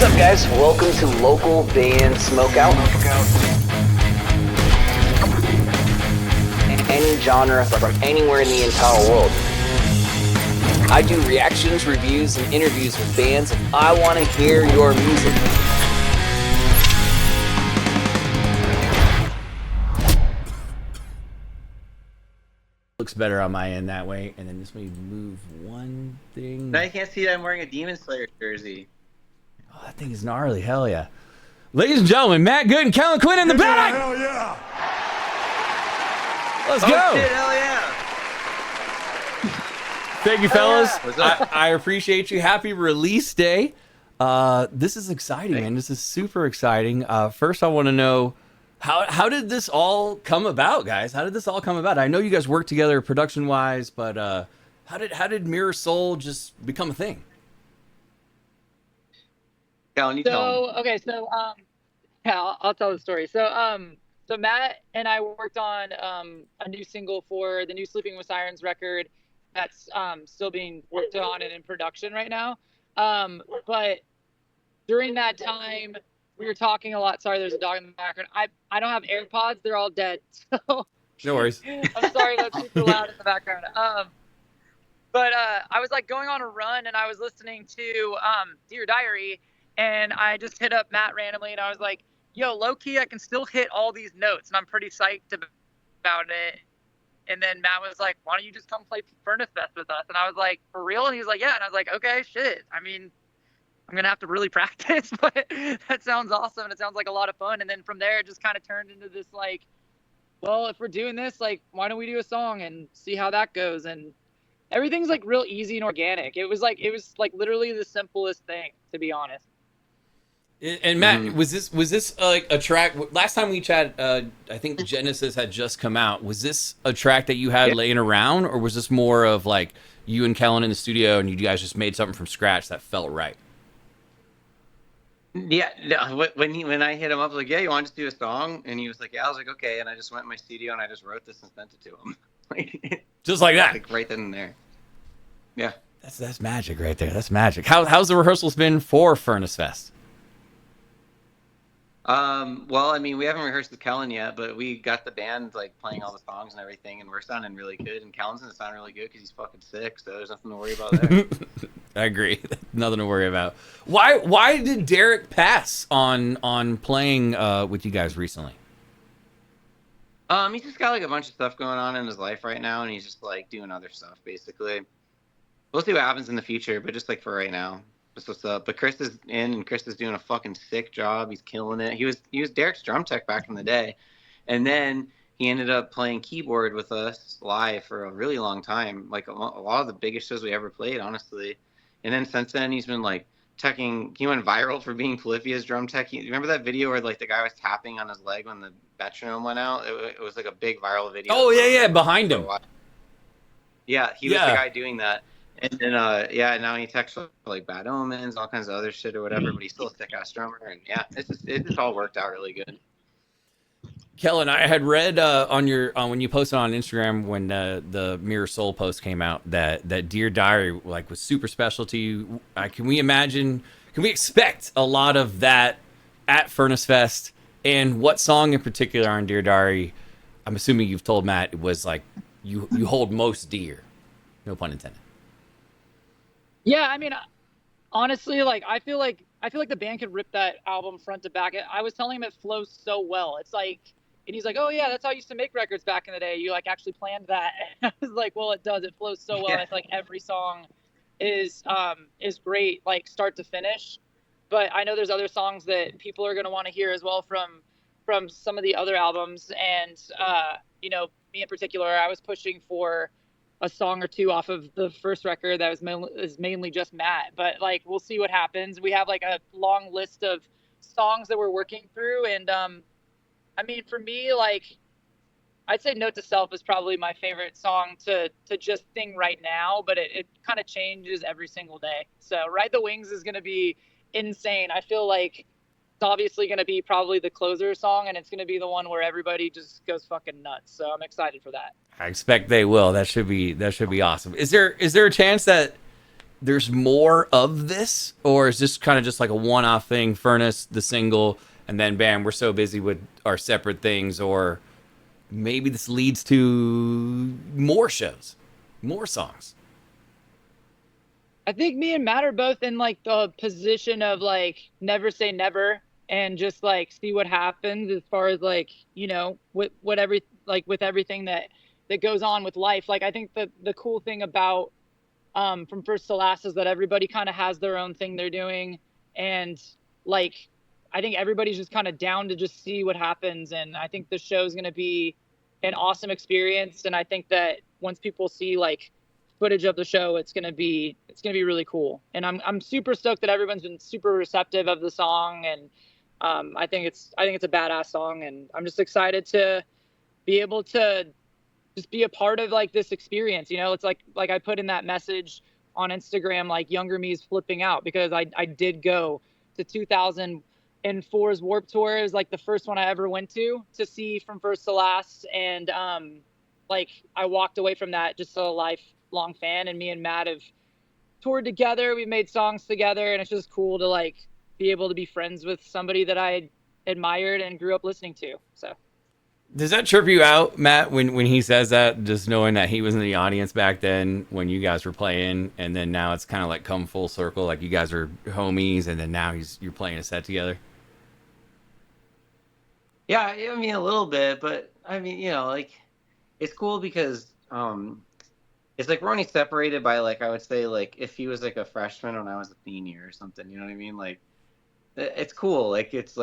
up, guys? Welcome to local band Smokeout. Any genre from anywhere in the entire world. I do reactions, reviews, and interviews with bands, and I want to hear your music. Looks better on my end that way, and then just maybe move one thing. Now you can't see that I'm wearing a Demon Slayer jersey. Oh, that thing is gnarly. Hell yeah. Ladies and gentlemen, Matt Good and Kellin Quinn in the building. Hell yeah. Let's go. Shit, hell yeah. Thank you, fellas. Yeah. I appreciate you. Happy release day. This is exciting, man. This is super exciting. First, I want to know, how did this all come about, guys? How did this all come about? I know you guys work together production-wise, but how did Mirror Soul just become a thing? Kellin, you tell him. Okay, so yeah, I'll tell the story. So Matt and I worked on a new single for the new Sleeping with Sirens record that's still being worked on and in production right now. But during that time, we were talking a lot. Sorry, there's a dog in the background. I don't have AirPods; they're all dead. So No worries. I'm sorry that's super loud in the background. But I was like going on a run and I was listening to Dear Diary, and I just hit up Matt randomly and I was like, yo, low key, I can still hit all these notes and I'm pretty psyched about it. And then Matt was like, why don't you just come play Furnace Fest with us? And I was like, for real? And he was like, yeah. And I was like, okay, shit. I mean, I'm going to have to really practice, but that sounds awesome. And it sounds like a lot of fun. And then from there, it just kind of turned into this like, well, if we're doing this, like, why don't we do a song and see how that goes? And everything's like real easy and organic. It was like literally the simplest thing, to be honest. And Matt, was this like a track? Last time we chatted, I think Genesis had just come out. Was this a track that you had laying around, or was this more of like you and Kellin in the studio and you guys just made something from scratch that felt right? Yeah, no, when I hit him up, like, yeah, you want to just do a song? And he was like, yeah. I was like, okay. And I just went in my studio and I just wrote this and sent it to him. Just like that. Like right then and there. Yeah. That's magic right there. That's magic. How's the rehearsals been for Furnace Fest? Well, I mean, we haven't rehearsed with Kellin yet, but we got the band like playing all the songs and everything, and we're sounding really good. And Kellin's gonna sound really good because he's fucking sick, so there's nothing to worry about there. I agree. Nothing to worry about. Why did Derek pass on playing with you guys recently? He's just got like a bunch of stuff going on in his life right now, and he's just like doing other stuff basically. We'll see what happens in the future, but just like for right now. That's what's up. But Chris is in, and Chris is doing a fucking sick job. He's killing it. He was Derek's drum tech back in the day, and then he ended up playing keyboard with us live for a really long time, like a lot of the biggest shows we ever played, honestly. And then since then, he's been like teching. He went viral for being Polyphia's drum tech. You remember that video where like the guy was tapping on his leg when the metronome went out? It was like a big viral video. Oh yeah, behind him. Yeah, he was the guy doing that. And then, now he texts like Bad Omens, all kinds of other shit or whatever, but he's still a sick-ass drummer. And yeah, it just all worked out really good. Kellin, I had read on when you posted on Instagram when the Mirror Soul post came out that Dear Diary like was super special to you. Can we expect a lot of that at Furnace Fest? And what song in particular on Dear Diary, I'm assuming you've told Matt, it was like you hold most dear. No pun intended. Yeah, I mean, honestly, like I feel like the band could rip that album front to back. I was telling him it flows so well. It's like, and he's like, oh yeah, that's how I used to make records back in the day. You like actually planned that. And I was like, well, it does. It flows so well. Yeah. I feel like every song is great, like start to finish. But I know there's other songs that people are gonna want to hear as well from some of the other albums. And me in particular, I was pushing for a song or two off of the first record that was mainly just Matt, but like we'll see what happens. We have like a long list of songs that we're working through, and I mean, for me, like I'd say Note to Self is probably my favorite song to just sing right now, but it kind of changes every single day. So Ride the Wings is going to be insane. I feel like it's obviously going to be probably the closer song, and it's going to be the one where everybody just goes fucking nuts. So I'm excited for that. I expect they will. That should be awesome. Is there a chance that there's more of this, or is this kind of just like a one-off thing, Furnace, the single, and then bam, we're so busy with our separate things, or maybe this leads to more shows, more songs? I think me and Matt are both in like the position of like never say never and just like see what happens as far as like, you know, with everything that goes on with life. Like I think the cool thing about from first to last is that everybody kind of has their own thing they're doing, and like I think everybody's just kind of down to just see what happens, and I think the show's going to be an awesome experience, and I think that once people see like footage of the show, it's gonna be really cool. And I'm super stoked that everyone's been super receptive of the song, and I think it's a badass song, and I'm just excited to be able to just be a part of like this experience. You know, it's like I put in that message on Instagram, like younger me is flipping out, because I did go to 2004's Warped Tour. It was like the first one I ever went to see from first to last, and like I walked away from that just a lifelong fan, and me and Matt have toured together, we made songs together, and it's just cool to like be able to be friends with somebody that I admired and grew up listening to. So Does that trip you out, Matt, when he says that, just knowing that he was in the audience back then when you guys were playing, and then now it's kind of like come full circle, like you guys are homies, and then now you're playing a set together? Yeah, I mean a little bit, but I mean, you know, like it's cool because it's like we're only separated by like I would say like if he was like a freshman and I was a senior or something, you know what I mean? Like it's cool. Like it's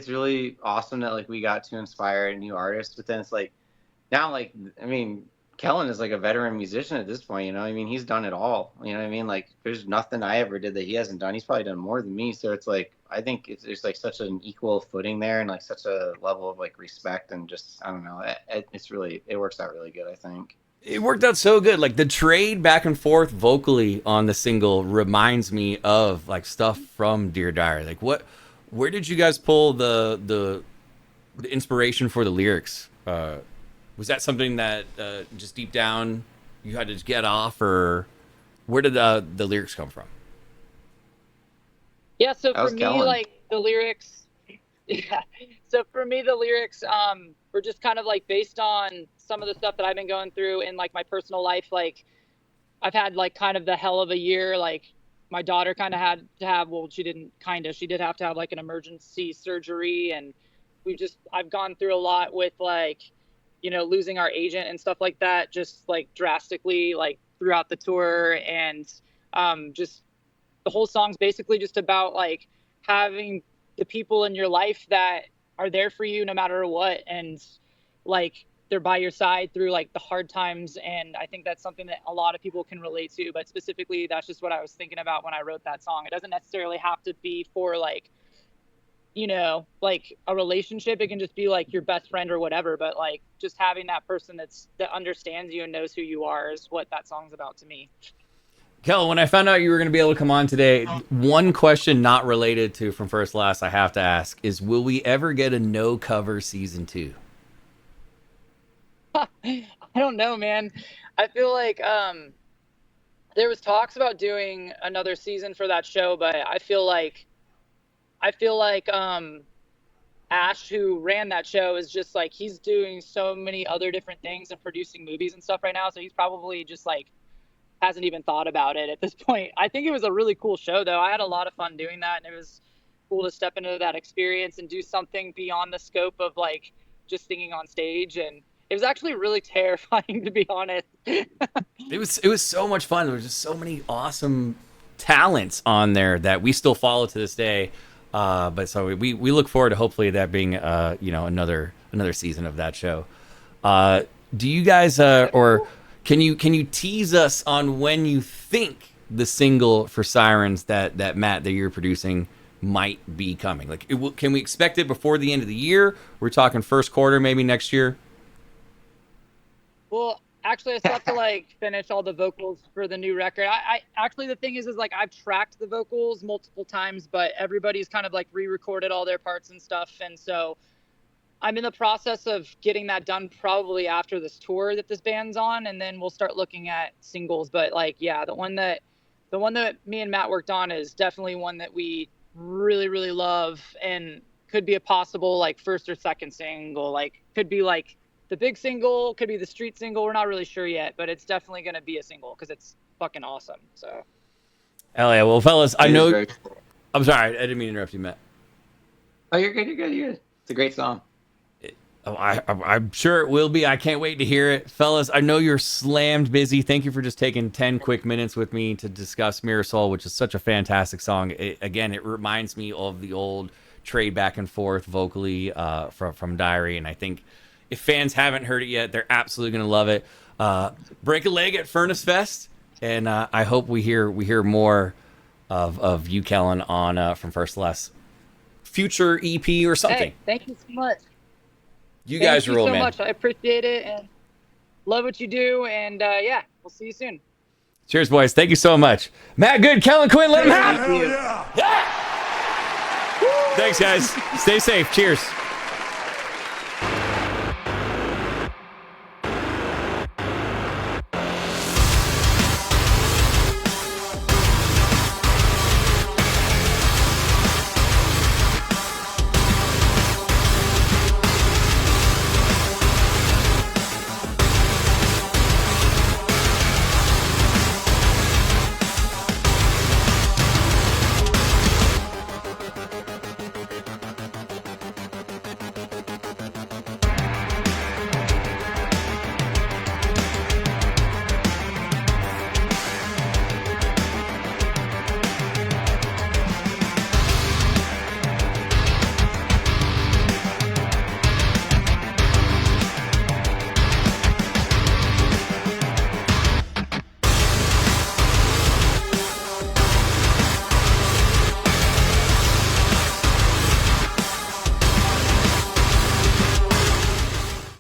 really awesome that like we got to inspire new artists, but then it's like now like I mean Kellin is like a veteran musician at this point, you know? I mean, he's done it all. You know what I mean? Like there's nothing I ever did that he hasn't done. He's probably done more than me. So it's like I think there's like such an equal footing there and like such a level of like respect and just I don't know. It's really it works out really good, I think. It worked out so good. Like the trade back and forth vocally on the single reminds me of like stuff from Dear Diary. Like where did you guys pull the inspiration for the lyrics? Was that something that just deep down you had to get off, or where did the lyrics come from? yeah, so That for was me, Kellin. like the lyrics, yeah. So for me, the lyrics were just kind of like based on some of the stuff that I've been going through in like my personal life. Like I've had like kind of the hell of a year. Like my daughter kind of had to have, well, she did have to have like an emergency surgery, and I've gone through a lot with like, you know, losing our agent and stuff like that, just like drastically, like throughout the tour, and just the whole song's basically just about like having the people in your life that are there for you no matter what, and like they're by your side through like the hard times. And I think that's something that a lot of people can relate to, but specifically that's just what I was thinking about when I wrote that song. It doesn't necessarily have to be for like, you know, like a relationship. It can just be like your best friend or whatever, but like just having that person that understands you and knows who you are is what that song's about to me. Kel, when I found out you were going to be able to come on today, one question not related to From First to Last I have to ask is, will we ever get a no cover season 2? I don't know, man. I feel like there was talks about doing another season for that show, but I feel like Ash, who ran that show, is just like he's doing so many other different things and producing movies and stuff right now, so he's probably just like hasn't even thought about it at this point. I think it was a really cool show though. I had a lot of fun doing that, and it was cool to step into that experience and do something beyond the scope of like just singing on stage, and it was actually really terrifying, to be honest. It was so much fun. There was just so many awesome talents on there that we still follow to this day. But so we look forward to hopefully that being you know, another season of that show. Do you guys or can you tease us on when you think the single for Sirens that Matt that you're producing might be coming? Like can we expect it before the end of the year? We're talking first quarter, maybe next year. Well, actually, I still have to like finish all the vocals for the new record. I actually, the thing is like I've tracked the vocals multiple times, but everybody's kind of like re-recorded all their parts and stuff, and so I'm in the process of getting that done probably after this tour that this band's on, and then we'll start looking at singles. But like, yeah, the one that the one that me and Matt worked on is definitely one that we really, really love and could be a possible like first or second single. Like could be like the big single, could be the street single. We're not really sure yet, but it's definitely going to be a single because it's fucking awesome. So. Hell yeah. Well, fellas, I know. I'm sorry. I didn't mean to interrupt you, Matt. Oh, you're good. You're good. You're good. It's a great song. I'm sure it will be. I can't wait to hear it. Fellas, I know you're slammed busy. Thank you for just taking 10 quick minutes with me to discuss Mirror Soul, which is such a fantastic song. Again, it reminds me of the old trade back and forth vocally from Diary, and I think if fans haven't heard it yet, they're absolutely going to love it. Break a leg at Furnace Fest, and I hope we hear more of you, Kellin, on From First to Last future EP or something. Hey, thank you so much. You guys rule, man. Thank you so much. I appreciate it and love what you do. And yeah, we'll see you soon. Cheers, boys. Thank you so much. Matt Good, Kellin Quinn, let him have it. Yeah. Thanks, guys. Stay safe. Cheers.